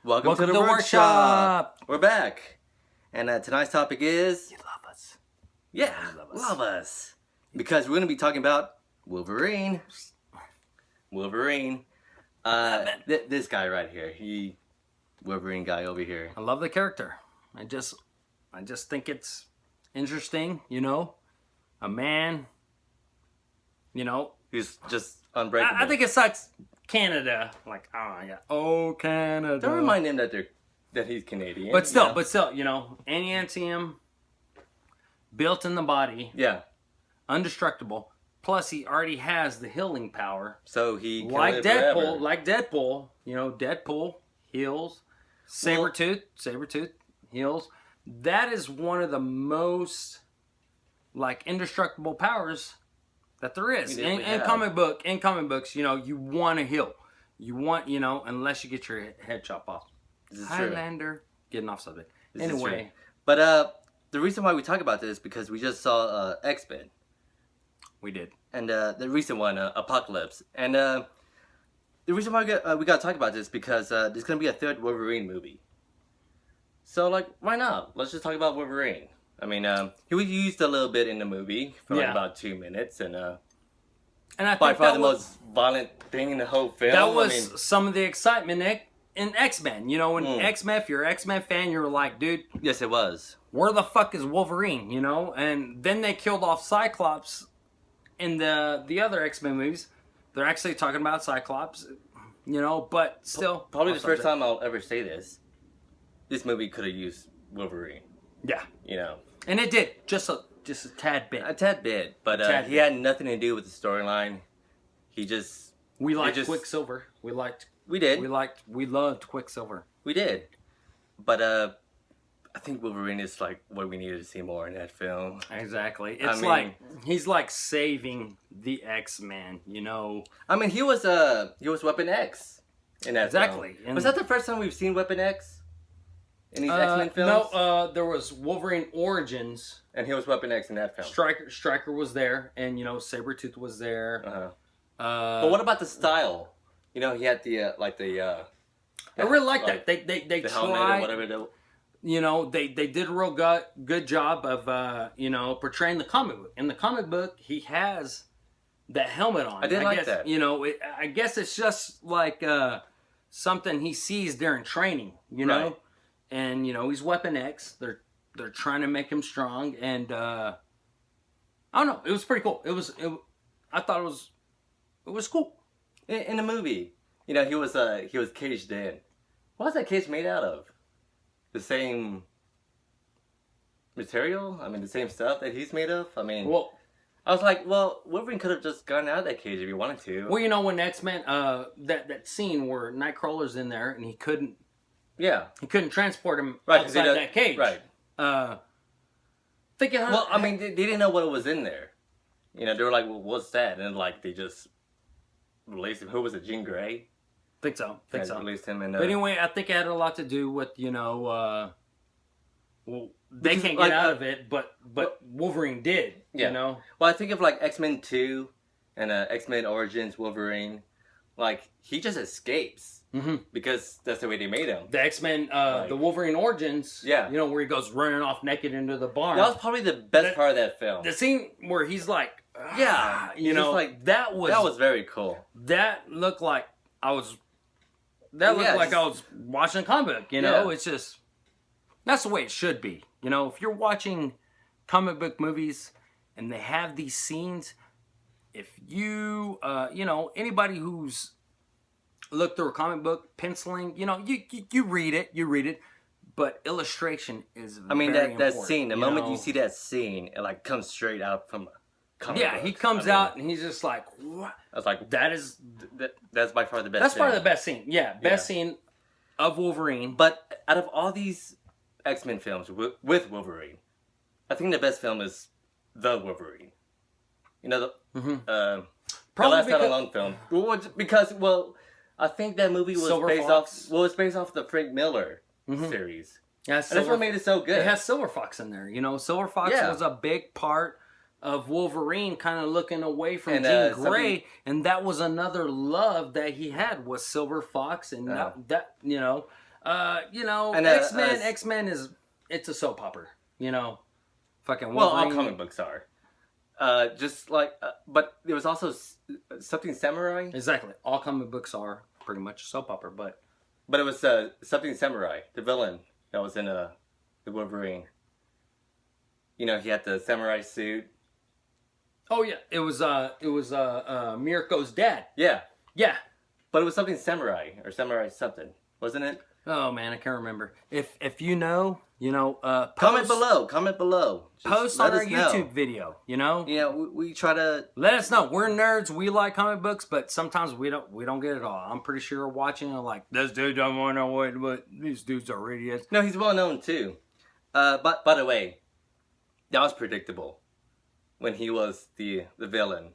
Welcome to the workshop. We're back. And tonight's topic is... You love us. Yeah, love us. Because we're going to be talking about Wolverine. Wolverine. This guy right here. Wolverine guy over here. I love the character. I just think it's interesting, a man, Who's just unbreakable. I think it's like Canada, like, oh my god, oh Canada. Don't remind him that he's Canadian. But still, adamantium, built in the body, yeah, indestructible. Plus, he already has the healing power. So he can like live Deadpool, forever. Deadpool heals. Sabretooth heals. That is one of the most indestructible powers that there is. In comic books, you want to heal. You want, unless you get your head chopped off. Highlander, getting off subject. Anyway. But the reason why we talk about this is because we just saw X-Men. We did. And the recent one, Apocalypse. And the reason why we got to talk about this is because there's going to be a third Wolverine movie. So, why not? Let's just talk about Wolverine. I mean, he was used a little bit in the movie for about 2 minutes. And I think by far the most violent thing in the whole film. That was some of the excitement in X-Men. When X-Men, if you're an X-Men fan, you're like, dude. Yes, it was. Where the fuck is Wolverine, And then they killed off Cyclops in the other X-Men movies. They're actually talking about Cyclops, but still. Probably the first time I'll ever say this. This movie could have used Wolverine. Yeah. And it did. Just a tad bit. A tad bit. But he had nothing to do with the storyline. We liked Quicksilver. We loved Quicksilver. We did. But I think Wolverine is what we needed to see more in that film. Exactly. It's he's saving the X-Men, I mean, he was Weapon X in that film. Was that the first time we've seen Weapon X in these X-Men films? No, there was Wolverine Origins. And he was Weapon X in that film. Stryker was there, and Sabretooth was there. Uh-huh. But what about the style? He had the I really like that. They the tried, helmet or whatever. They did a real good job of portraying the comic book. In the comic book, he has that helmet on. I did like that. I guess it's just something he sees during training. Right. And he's Weapon X. They're trying to make him strong, and I don't know. It was pretty cool. I thought it was cool. In the movie, he was caged in. What was that cage made out of? The same material? I mean, the same stuff that he's made of? I mean, I was like, Wolverine could have just gotten out of that cage if he wanted to. Well, when X-Men, that scene where Nightcrawler's in there and he couldn't transport him outside that cage. Right. I mean, they didn't know what was in there. They were like, well, what's that? And they just released him. Who was it, Jean Grey? Think so. Released him. And, but anyway, I think it had a lot to do with, they can't get out of it, but Wolverine did, Well, I think of X-Men 2 and X-Men Origins Wolverine. He just escapes. Mm-hmm. Because that's the way they made him. The X-Men, the Wolverine Origins, where he goes running off naked into the barn. That was probably the best part of that film. The scene where he's that was very cool. That looked like I was watching a comic book, It's just, that's the way it should be. If you're watching comic book movies and they have these scenes, if you, anybody who's looked through a comic book, penciling, you read it, but illustration is very important. that scene, the moment you see that scene, it comes straight out from a comic book. He comes out and he's just like, what? I was like, that's by far the best That's scene. part of the best scene. Yeah, best scene of Wolverine. But out of all these X-Men films with Wolverine, I think the best film is The Wolverine. The Last Time Alone film. Because, I think that movie was it's based off the Frank Miller series. Yeah, and that's what made it so good. It has Silver Fox in there. Silver Fox was a big part of Wolverine kind of looking away from Jean Grey, and that was another love that he had was Silver Fox, and that You know, And, X-Men it's a soap opera. You know, fucking Well, Wolverine. all comic books are. Just like, but there was also something samurai. Exactly. All comic books are pretty much a soap opera, but But it was something samurai, the villain that was in the Wolverine. You know, he had the samurai suit. oh yeah, it was Mirko's dad. Yeah, Yeah. but it was something samurai or samurai something, wasn't it? Oh man, I can't remember. If you know, Comment below. Comment below. Just Post let on our us know. YouTube video. You know, You know, we try to. let us know. We're nerds. We like comic books, but sometimes we don't get it all. I'm pretty sure we're watching and like this dude don't want to know what these dudes are idiots. No, he's well known too. But by the way, that was predictable when he was the villain.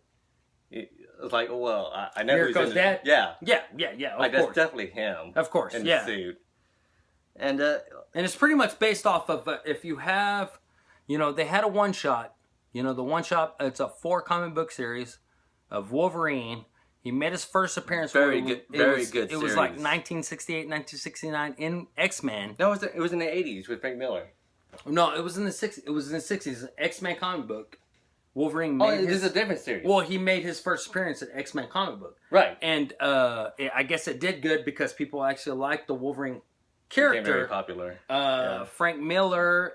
It was like, oh, well, I know who's Mirko's in dad? Yeah, Yeah. like Of course, that's definitely him. of course, in yeah. the suit. And And it's pretty much based off of if you have, they had a one shot. The one shot. It's a 4 comic book series of Wolverine. He made his first appearance. Very good It was like series. 1968, 1969 in X-Men. no, it was in the 80s with Frank Miller. No, it was in the 60s. It was in the 60s. X-Men comic book. Wolverine Oh, made this is a different series. well, he made his first appearance in X-Men comic book. Right. And I guess it did good because people actually liked the Wolverine Became very character. popular. Frank Miller,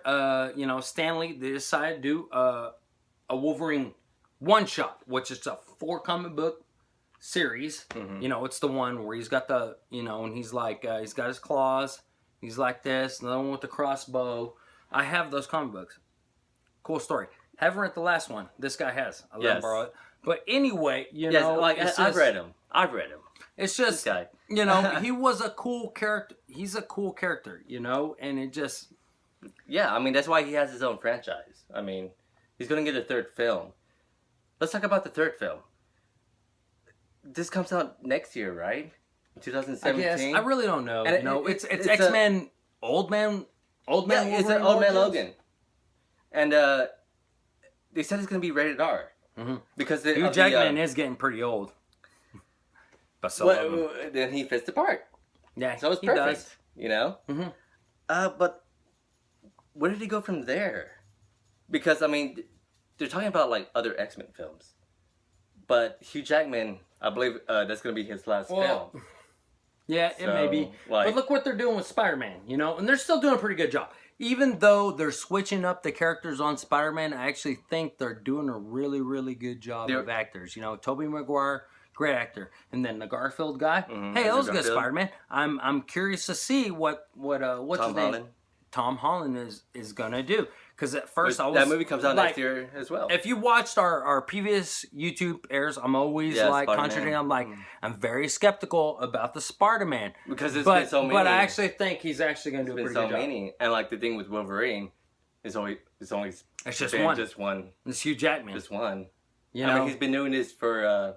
Stanley, they decided to do a Wolverine one shot, which is a 4 comic book series. Mm-hmm. It's the one where he's got the, and he's like, he's got his claws. He's like this, another one with the crossbow. I have those comic books. Cool story. Haven't read the last one. This guy has. I let him borrow it. But anyway, Yes, like I've read him. It's This just, guy. he was a cool character. He's a cool character, and it just... Yeah, I mean, that's why he has his own franchise. I mean, he's going to get a 3rd film. Let's talk about the 3rd film. This comes out next year, right? 2017? I guess. I really don't know. And it's it's X-Men, Old Man Yeah, Wolverine it's an Old Man Origins. Logan. And they said it's going to be rated R. Mm-hmm. Because Hugh Jackman is getting pretty old. But so love him. then he fits the part. Yeah, So it's he perfect. does. You know? Mm-hmm. But where did he go from there? Because, I mean, they're talking about, like, other X-Men films. But Hugh Jackman, I believe that's going to be his last film. Yeah, it may be. like- But look what they're doing with Spider-Man, and they're still doing a pretty good job. Even though they're switching up the characters on Spider-Man, I actually think they're doing a really, really good job of actors. Tobey Maguire, great actor, and then the Garfield guy. Mm-hmm. Hey, that was a good Garfield. Spider-Man. I'm curious to see what what's Tom his name? Holland. Tom Holland is gonna do. Because at first I was That movie comes out like, next year as well. If you watched our previous YouTube airs, I'm always like Spider-Man. contradicting. I'm like, I'm very skeptical about the Spider-Man. Because it's but, been so many. But I actually think he's actually going to do a It's been pretty so good job. many. And, like, the thing with Wolverine is it's only It's just been one. Just one. It's Hugh Jackman. Just one. You I know, mean, he's been doing this for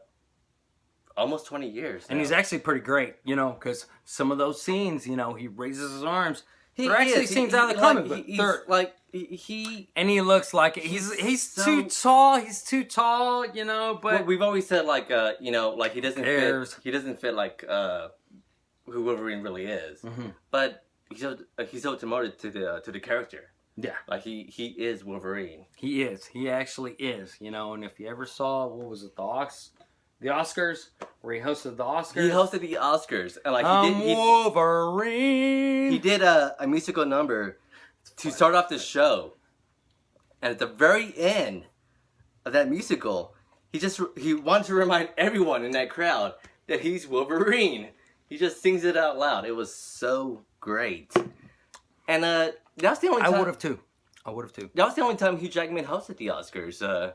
almost 20 years and now. he's actually pretty great. Because some of those scenes, he raises his arms. He They're actually is. scenes out of the like, comic book. He's They're- like, he... and he looks like he's so- too tall. He's too tall. But Well, we've always said, like, like, he doesn't cares? fit... He doesn't fit, like, who Wolverine really is. Mm-hmm. But he's so demoted to the character. Yeah, Like, he is Wolverine. he is. He actually is. And if you ever saw, what was it, the Oscars, where he hosted the Oscars. He hosted the Oscars. And, like, Wolverine. he did a musical number to start off the show. And at the very end of that musical, he wanted to remind everyone in that crowd that he's Wolverine. He just sings it out loud. It was so great. And that's the only time I would have too. That was the only time Hugh Jackman hosted the Oscars.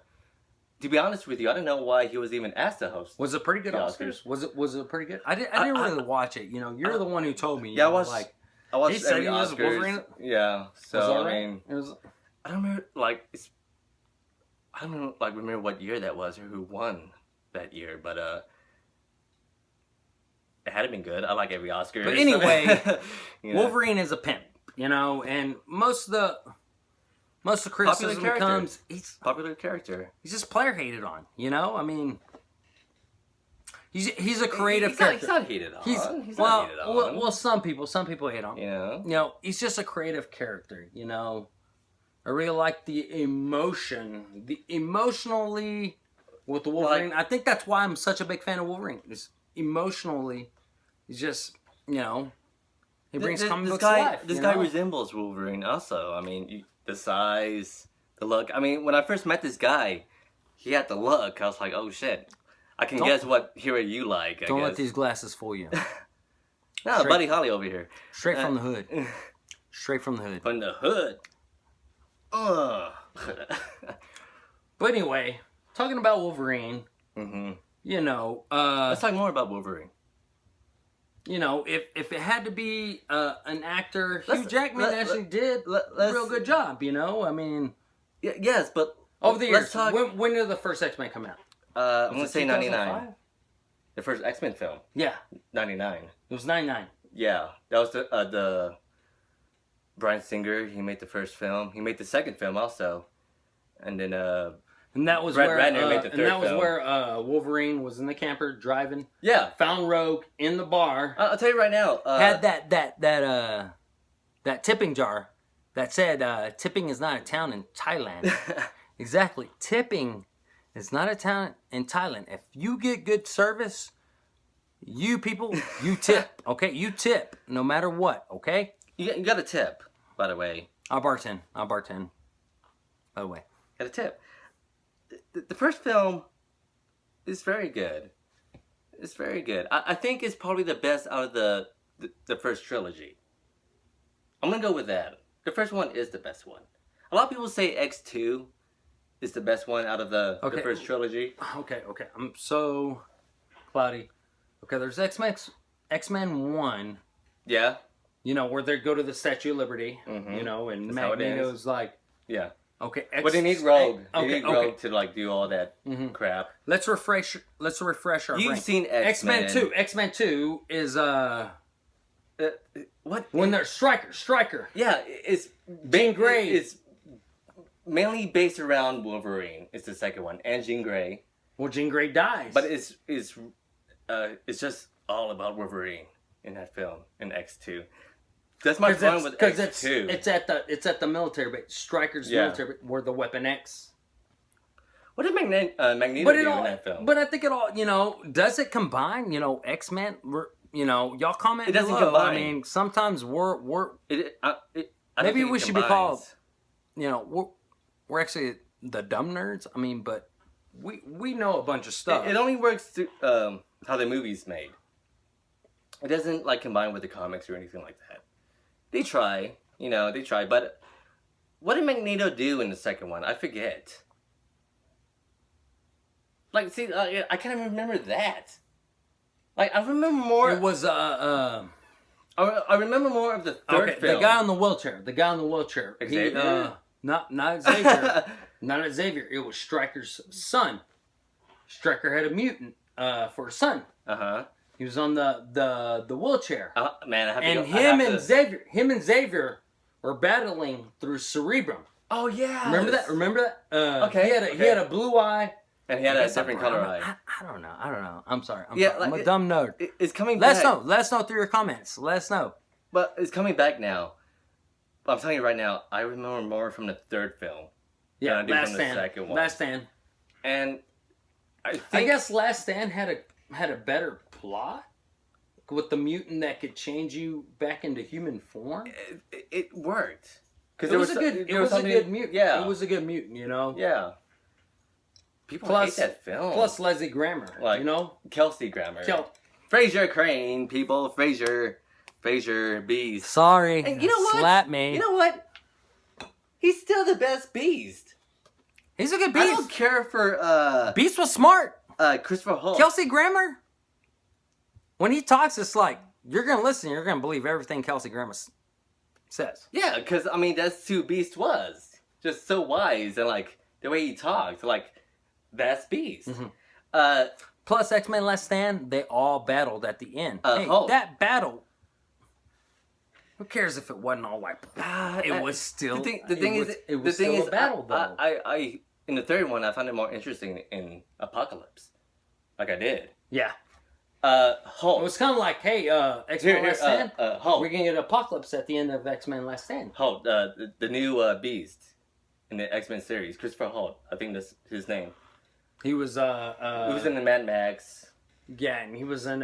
To be honest with you, I don't know why he was even asked to host. Was it pretty good the Oscars? Was it pretty good? I didn't really watch it. You're the one who told me. Yeah, I watched he said every he was Oscars. Wolverine? Yeah, so Was that I right? mean, It was. I don't remember remember what year that was or who won that year, but it had been good. I like every Oscar. But anyway, You know. Wolverine is a pimp, and most of the criticism character. comes he's Popular character. just player hated on. I mean, He's a creative character. He's not hated on. He's well, not hated on. well, some people hate on. You know, he's just a creative character. You know, I really like the emotionally with the Wolverine. I think that's why I'm such a big fan of Wolverine. Is emotionally, he's just he brings comic books to life. This guy resembles Wolverine also. I mean, the size, the look. I mean, when I first met this guy, he had the look. I was like, oh shit. I can guess what hero you like. Don't let these glasses fool you. No, Buddy Holly over here. Straight from the hood. Straight from the hood. From the hood. But anyway, talking about Wolverine. Mm-hmm. Let's talk more about Wolverine. If it had to be an actor, Hugh Jackman actually did a real good job. I mean, yes, but over the years, when did the first X-Men come out? I'm gonna say 99. The first X-Men film. Yeah, 99. It was 99. Yeah, that was the Bryan Singer. He made the first film. He made the second film also, and then and that was Brett where Ratner made the third film. was where Wolverine was in the camper driving. Yeah, found Rogue in the bar. I'll tell you right now. Had that tipping jar that said tipping is not a town in Thailand. Exactly, tipping is not a town in Thailand. If you get good service, you tip. Okay, you tip no matter what. Okay. You got a tip, by the way. I'll bartend. By the way, got a tip. The first film is very good. It's very good. I think it's probably the best out of the first trilogy. I'm gonna go with that. The first one is the best one. A lot of people say X2 is the best one out of the first trilogy. Okay. I'm so cloudy. Okay, there's X-Men 1. Yeah. Where they go to the Statue of Liberty. Mm-hmm. And Magneto's like... Yeah. Okay. But they need Rogue. They need Rogue to do all that crap. Let's refresh our brain. You've seen X-Men. X-Men 2. X-Men 2 is what? When they're Stryker. Yeah, it's Jean Grey. It's mainly based around Wolverine. It's the second one, and Jean Grey. Well, Jean Grey dies. But it's just all about Wolverine in that film in X2. That's my fun with X2. It's at the military base, Stryker's military base, where the Weapon X. What did Magneto do in that film? But I think it all, does it combine? X-Men, y'all comment. It doesn't below. combine. I mean, sometimes we're maybe we should be called. We're actually the dumb nerds. I mean, but we know a bunch of stuff. It only works through how the movie's made. It doesn't combine with the comics or anything like that. They try, but what did Magneto do in the second one? I forget. I can't even remember that. I remember more. It was I remember more of the third film. The guy on the wheelchair. Xavier? Not Xavier. Not Xavier. It was Stryker's son. Stryker had a mutant for a son. He was on the wheelchair. Man, I have and to go. Him and Xavier were battling through Cerebrum. Oh yeah. Remember that? Okay. He had a blue eye. And he had a different color eye. I don't know. I'm sorry. I'm a dumb nerd. It's coming back. Let us know through your comments. Let us know. But it's coming back now. But I'm telling you right now, I remember more from the third film. Yeah, than I do from the second one. Last Stand. And I guess Last Stand had a better plot with the mutant that could change you back into human form. It worked. Because it was a good mutant. Yeah. It was a good mutant, Yeah. People hate that film. Plus Leslie Grammer, Kelsey Grammer. Fraser Crane, people. Fraser Beast. Sorry. And you know what? Slap me. You know what? He's still the best Beast. He's a good Beast. I don't care for... Beast was smart. Christopher Holt. Kelsey Grammer, when he talks, it's like, you're going to listen, you're going to believe everything Kelsey Grammer says. Yeah, because, that's who Beast was. Just so wise and, the way he talked. That's Beast. Mm-hmm. Plus, X-Men Last Stand, they all battled at the end. That battle, who cares if it wasn't all like... it was still... The thing is, a battle, though. I in the third one, I found it more interesting in Apocalypse. I did. Yeah. Hulk. It was kind of like, hey, X-Men Last Stand. Hulk. We're gonna get Apocalypse at the end of X-Men Last Stand. Hulk, the new Beast in the X-Men series, Christopher Holt. I think that's his name. He was he was in the Mad Max. Yeah, and he was in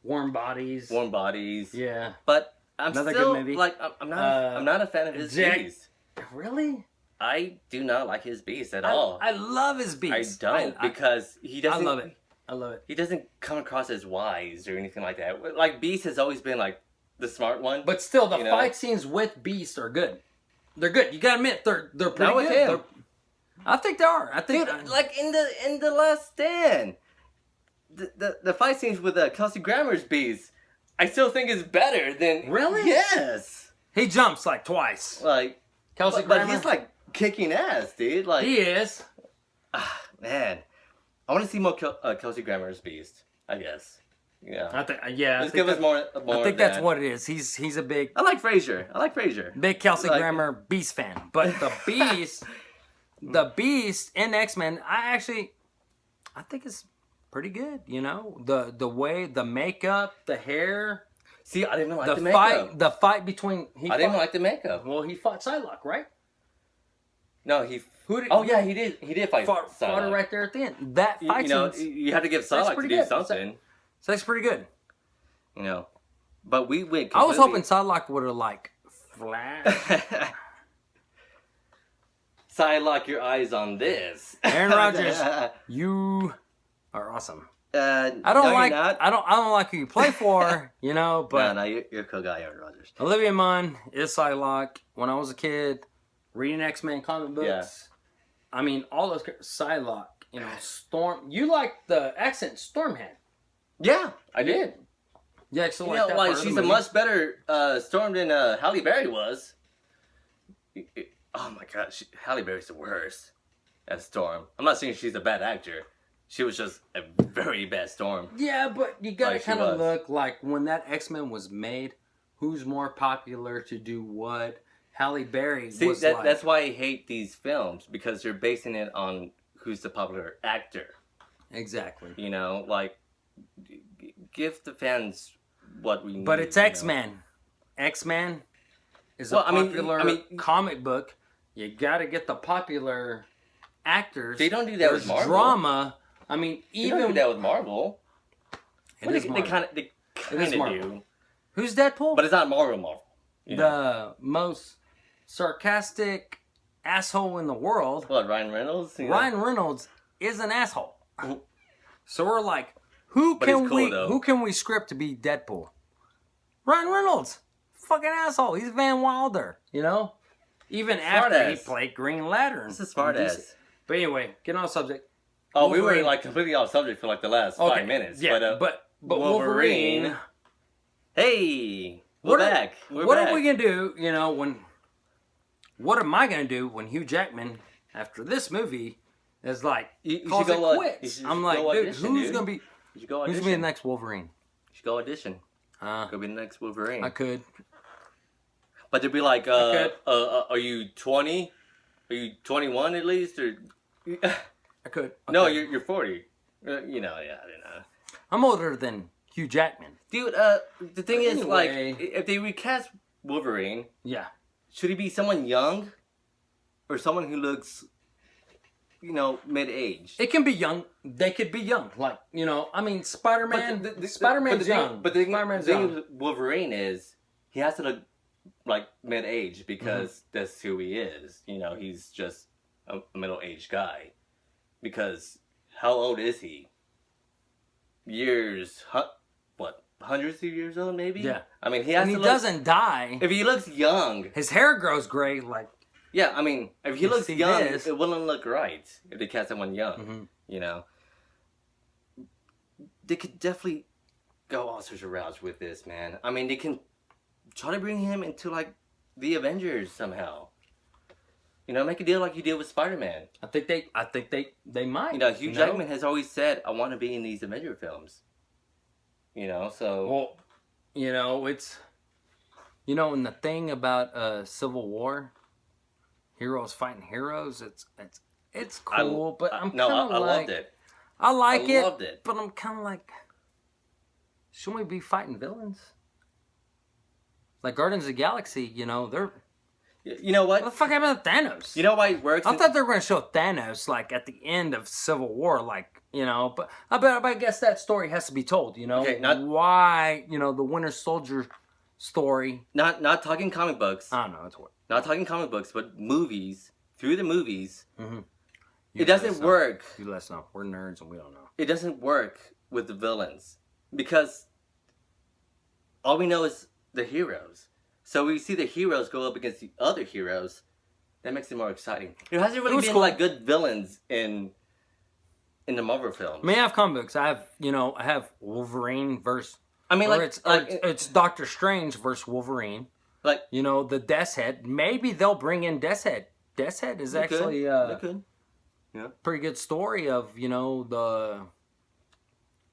Warm Bodies. Warm Bodies. Yeah, but I'm another still good movie. like I'm not a fan of his Beast. Really? I do not like his Beast at all. I love his Beast. I don't because he doesn't. I love it. I love it. He doesn't come across as wise or anything like that. Like Beast has always been like the smart one. But still, the fight scenes with Beast are good. They're good. You gotta admit, they're pretty not with good. him. I think they are. I think Dude, like in the Last Stand, the fight scenes with Kelsey Grammer's Beast, I still think is better than. Really? Yes. He jumps like twice. Like Kelsey but Grammer. he's like kicking ass, dude. Like He is. Man, I want to see more Kelsey Grammer's Beast. I guess. Yeah. Let's give us more. I think that's what it is. He's a big. I like Frasier. Big Kelsey Grammer Beast fan, but the Beast, the Beast in X-Men, I think it's pretty good. You know, the way, the makeup, the hair. See, I didn't even like the makeup. The fight between. I didn't like the makeup. Well, he fought Psylocke, right? No, he. Oh yeah, he did. He did fight. Fought her right there at the end. That fight. You had to give Psylocke to do something. So that's pretty good. You know, but we went. I was hoping Psylocke would have like flashed. Psylocke, your eyes on this. Aaron Rodgers, you are awesome. I don't like who you play for, you know, but no, you're a cool guy, Aaron Rodgers. Olivia Munn is Psylocke. When I was a kid, reading X-Men comic books, yeah. I mean, all those Psylocke, you know, Storm. You like the accent Storm had. Yeah, I did. Yeah, so like that. Like she's a much better Storm than Halle Berry was. Oh my God, Halle Berry's the worst as Storm. I'm not saying she's a bad actor. She was just a very bad Storm. Yeah, but you gotta kind of look like when that X-Men was made, who's more popular to do what? Halle Berry was like... That's why I hate these films, because they're basing it on who's the popular actor. Exactly. You know, like, give the fans what we need. But it's X-Men. Know? X-Men is a popular comic book. You gotta get the popular actors. They don't do that with Marvel. Drama. I mean, they don't do that with Marvel. They kind of do. Who's Deadpool? But it's not Marvel. The most sarcastic asshole in the world. What, Ryan Reynolds? Ryan Reynolds is an asshole. So we're like, who can we script to be Deadpool? Ryan Reynolds, fucking asshole. He's Van Wilder, you know. Even after he played Green Lantern. This is smart ass. But anyway, get on the subject. Oh, Wolverine. We were like completely off subject for like the last 5 minutes. Yeah, but Wolverine. Hey, we're back. What are we gonna do? You know, what am I gonna do when Hugh Jackman, after this movie, is like calls it quits? I'm like, dude, who's gonna be the next Wolverine? You should go audition. Go be the next Wolverine. I could. But they'd be like, are you 20? Are you 21 at least? Or I could. No, you're 40. I don't know. I'm older than Hugh Jackman. Dude, the thing is, like, if they recast Wolverine, should he be someone young or someone who looks, mid-age? It can be young. They could be young. Like, I mean, Spider-Man. Spider-Man's young. But the thing with Wolverine is he has to look like mid-age because that's who he is. He's just a middle-aged guy. Because how old is he? Hundreds of years old, maybe? Yeah. I mean, he doesn't die. If he looks young. His hair grows gray, like... Yeah, I mean, if he looks young, it wouldn't look right if they cast someone young, They could definitely go all sorts of routes with this, man. I mean, they can try to bring him into, like, the Avengers somehow. Make a deal like you did with Spider-Man. I think they might. Hugh Jackman has always said, I want to be in these Avenger films. So... Well, it's... and the thing about Civil War, heroes fighting heroes, it's cool, but I'm kind of like... I loved it. I like it, loved it. but I'm kind of like... shouldn't we be fighting villains? Like Guardians of the Galaxy, you know, they're... You know what? What the fuck happened to Thanos? You know why it works? I thought they were going to show Thanos, like, at the end of Civil War, like, you know, but I guess that story has to be told, you know? Okay, why, you know, the Winter Soldier story... Not talking comic books. I don't know, it's what... Not talking comic books, but movies. Through the movies, Mm-hmm. it doesn't work. You let us know. We're nerds and we don't know. It doesn't work with the villains. Because all we know is the heroes. So we see the heroes go up against the other heroes. That makes it more exciting. There hasn't really been cool. like good villains in the Marvel films. I mean, I have comic books. I have Wolverine versus... I mean, it's Doctor Strange versus Wolverine. Like, you know, the Death's Head. Maybe they'll bring in Death's Head. Death's Head is actually they could. Yeah. Pretty good story of, you know,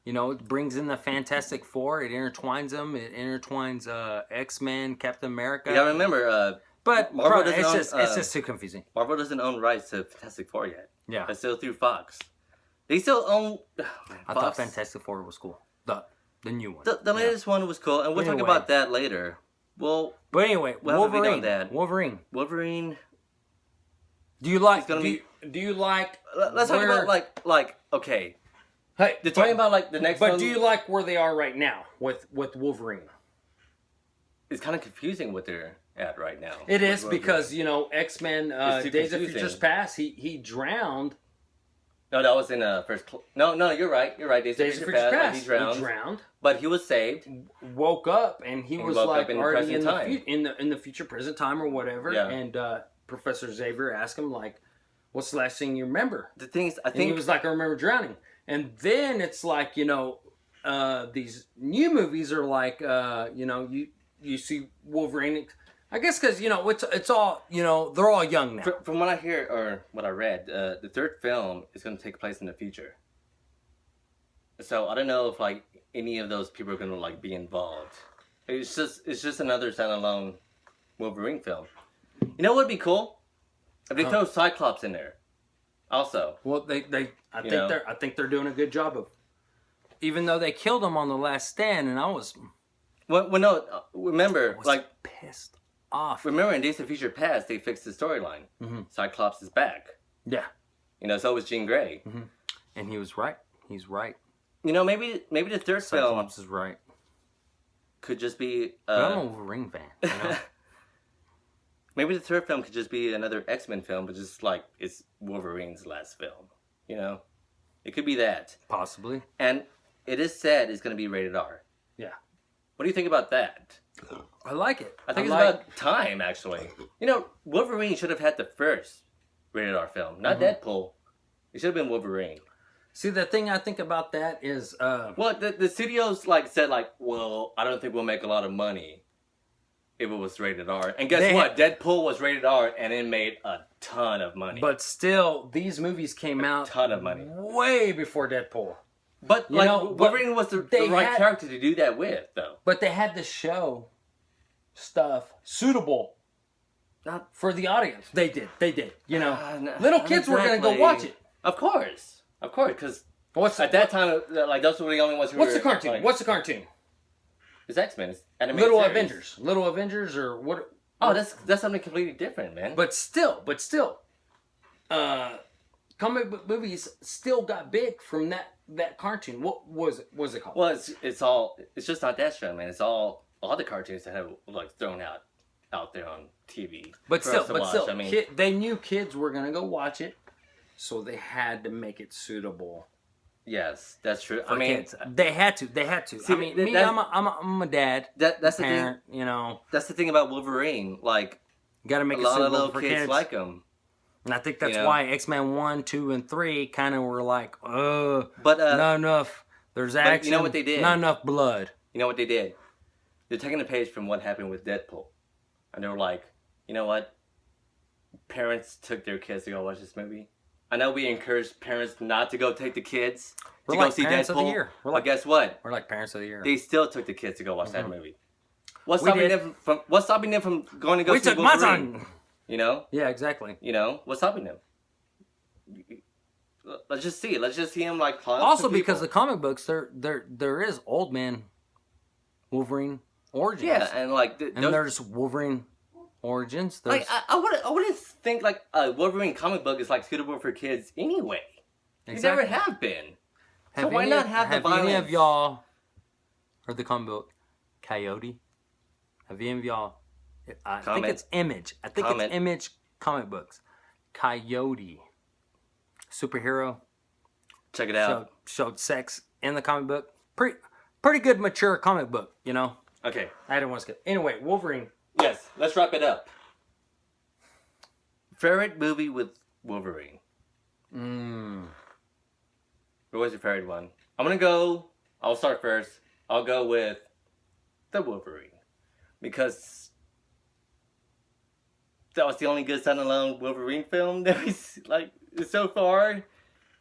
it brings in the Fantastic Four. It intertwines them. It intertwines X-Men, Captain America. Yeah, remember. But Marvel it's just too confusing. Marvel doesn't own rights to Fantastic Four yet. Yeah. It's still through Fox. They still own. I thought Fantastic Four was cool. The new one. The latest one was cool, and we'll talk about that later. Well, but anyway, Wolverine. Wolverine. Do you like? Do you like? Let's talk about like okay. Hey, they're talking about like the next. But one, do you like where they are right now with Wolverine? It's kind of confusing what they're at right now. It is because, you know, X-Men Days of Futures Past, he drowned. No, that was in first. No, you're right. Days of Futures Past. He drowned. But he was saved. Woke up and he was like already in the future present time or whatever. Yeah. And Professor Xavier asked him like, "What's the last thing you remember?" The thing is, I think and he was like, "I remember drowning." And then it's like, you know, these new movies are like, you know, you see Wolverine. I guess because, you know, it's all, you know, they're all young now. From what I hear or what I read, the third film is going to take place in the future. So I don't know if like any of those people are going to like be involved. It's just another standalone Wolverine film. You know what would be cool? If they throw Cyclops in there. Also. Well, I think they're doing a good job of. Even though they killed him on the Last Stand, and I was. Well, no. Remember, like pissed off. Remember, in Days of Future Past, they fixed the storyline. Mm-hmm. Cyclops is back. Yeah. You know, so was Jean Grey. Mm-hmm. And he was right. He's right. You know, maybe the third film. Cyclops is right. Could just be. But I'm a Wolverine fan. You know? Maybe the third film could just be another X-Men film, but just like it's Wolverine's last film. You know, it could be that. Possibly. And it is said it's going to be rated R. Yeah. What do you think about that? I like it. I think it's about time, actually. You know, Wolverine should have had the first rated R film, not Deadpool. It should have been Wolverine. See, the thing I think about that is... well, the studios said, well, I don't think we'll make a lot of money if it was rated R. And guess what? Deadpool was rated R, and it made a ton of money. But still, these movies came out... A ton of money. Way before Deadpool. But, Wolverine was the right character to do that with, though. But they had to show stuff suitable for the audience. They did. You know, little kids were going to go watch it. Of course, because at that time, those were the only ones who What's the cartoon? What's the cartoon? It's X-Men. It's animated series. Little Avengers, or what? Oh, that's something completely different, man. But still, comic book movies still got big from that cartoon. What was it called? Well, it's just not that show, man. It's all the cartoons that have thrown out there on TV. But still, I mean, they knew kids were gonna go watch it, so they had to make it suitable. Yes, that's true. I mean, kids. They had to. See, I mean, I'm a dad. That's the parent, thing. You know, that's the thing about Wolverine. Like, got to make a it lot suitable of little for kids like him. And I think that's why X-Men 1, 2, and 3 kind of were like, but not enough. There's action. You know what they did? Not enough blood. You know what they did? They're taking a page from what happened with Deadpool, and they were like, you know what? Parents took their kids to go watch this movie. I know we encourage parents not to go take the kids to go see Parents Deadpool. Of the Year. But guess what? We're like Parents of the Year. They still took the kids to go watch that movie. What's stopping them from going to go see Wolverine? We took my son. You know? Yeah, exactly. You know? What's stopping them? Let's just see him climb. Also, because the comic books, there is old men Wolverine Origins. Yeah, and like and there's Wolverine Origins. There's, like I wouldn't think like a Wolverine comic book is like suitable for kids anyway. They never have been. So why not have the violence? Any of y'all heard the comic book Coyote? Have any of y'all? I think it's Image. I think it's Image comic books. Coyote, superhero. Check it out. Showed sex in the comic book. Pretty good, mature comic book. You know. Okay. I didn't want to skip. Anyway, Wolverine. Yes, let's wrap it up. Favorite movie with Wolverine. What was your favorite one? I'll start first. I'll go with the Wolverine. Because that was the only good standalone Wolverine film that we like so far.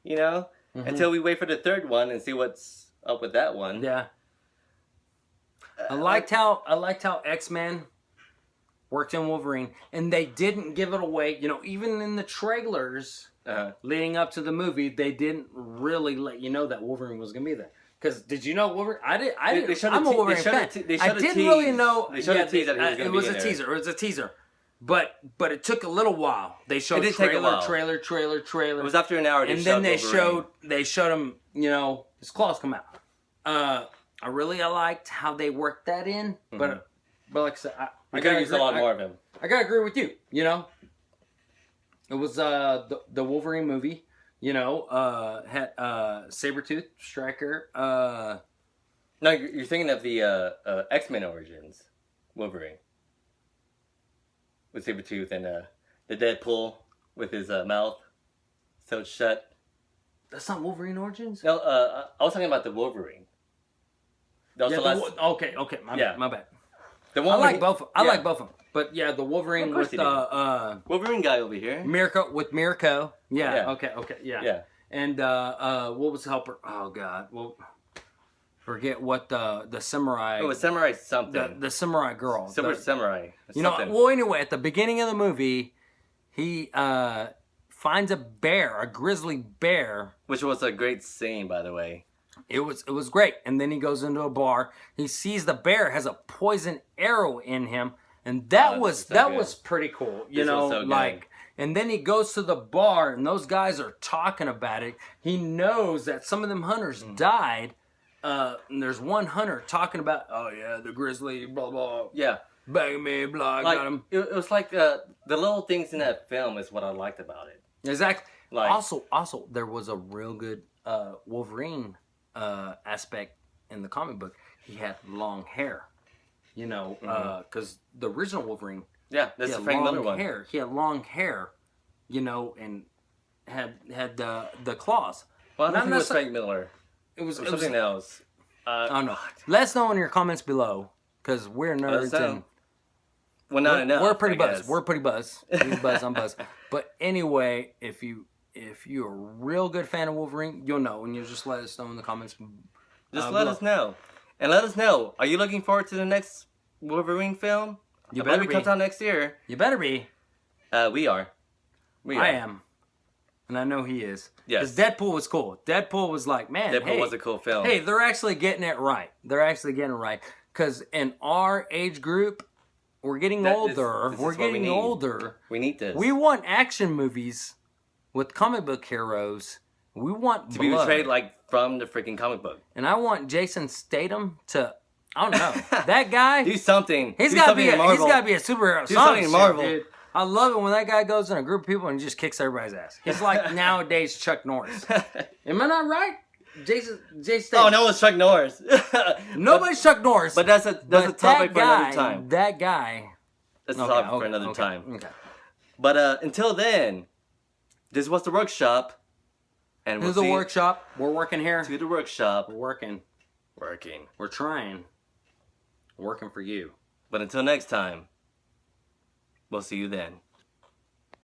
You know? Until we wait for the third one and see what's up with that one. Yeah. I liked how X-Men worked in Wolverine, and they didn't give it away. You know, even in the trailers leading up to the movie, they didn't really let you know that Wolverine was gonna be there. Because did you know Wolverine? I didn't. I'm a Wolverine fan. I didn't really know. They showed a tease that he was going to be It was a teaser. It was a teaser. But it took a little while. They showed trailer. It was after an hour. And then they showed him. You know, his claws come out. I liked how they worked that in, but like I said, I gotta use a lot more of him. I gotta agree with you. You know, it was the Wolverine movie. You know, had Sabretooth, Striker. No, you're thinking of the X-Men Origins Wolverine with Sabretooth and the Deadpool with his mouth sewed shut. That's not Wolverine Origins? No, I was talking about the Wolverine. Okay, my bad. The one I like both. I like both of them. But yeah, the Wolverine with Wolverine guy over here. Mirko. Yeah. Okay. Yeah. Yeah. And what was the helper? Oh God. Well, forget what the samurai. Oh, a samurai something. The samurai girl. Silver samurai. You know. Well, anyway, at the beginning of the movie, he finds a grizzly bear, which was a great scene, by the way. It was great. And then he goes into a bar. He sees the bear has a poison arrow in him, and that was pretty cool. You know, like. And then he goes to the bar, and those guys are talking about it. He knows that some of them hunters died. And there's one hunter talking about, oh yeah, the grizzly, blah blah. Yeah, bang me, blah. Like, got him. It was like the little things in that film is what I liked about it. Exactly. Like, also, there was a real good Wolverine aspect in the comic book. He had long hair, you know, because the original Wolverine, that's the Frank Miller one. He had long hair, you know, and had the claws. Well, I don't think it was Frank Miller. It was something else. I don't know. Let us know in your comments below, because we're nerds and we're pretty buzzed. We're pretty buzzed. You buzz, I'm buzzed. But anyway, if you're a real good fan of Wolverine, you'll know, and you just let us know in the comments. Just let us know. And let us know, are you looking forward to the next Wolverine film? You better be. It comes out next year. You better be. We are. I am. And I know he is. Yes. Because Deadpool was cool. Deadpool was like, man, Deadpool was a cool film. Hey, they're actually getting it right. Because in our age group, we're getting older. We're getting older. We need this. We want action movies with comic book heroes. We want to be portrayed like from the freaking comic book. And I want Jason Statham to, I don't know, that guy. Do something. He's got to be a superhero. Do something in Marvel. Dude. I love it when that guy goes in a group of people and just kicks everybody's ass. He's like nowadays Chuck Norris. Am I not right? Jason Statham. Oh, no one's Chuck Norris. Nobody's Chuck Norris. But that's a topic for another time. That guy. That's a topic for another time. Okay. But until then, this was the workshop. And this is the workshop. We're working here. To the workshop. We're working. We're trying. We're working for you. But until next time, we'll see you then.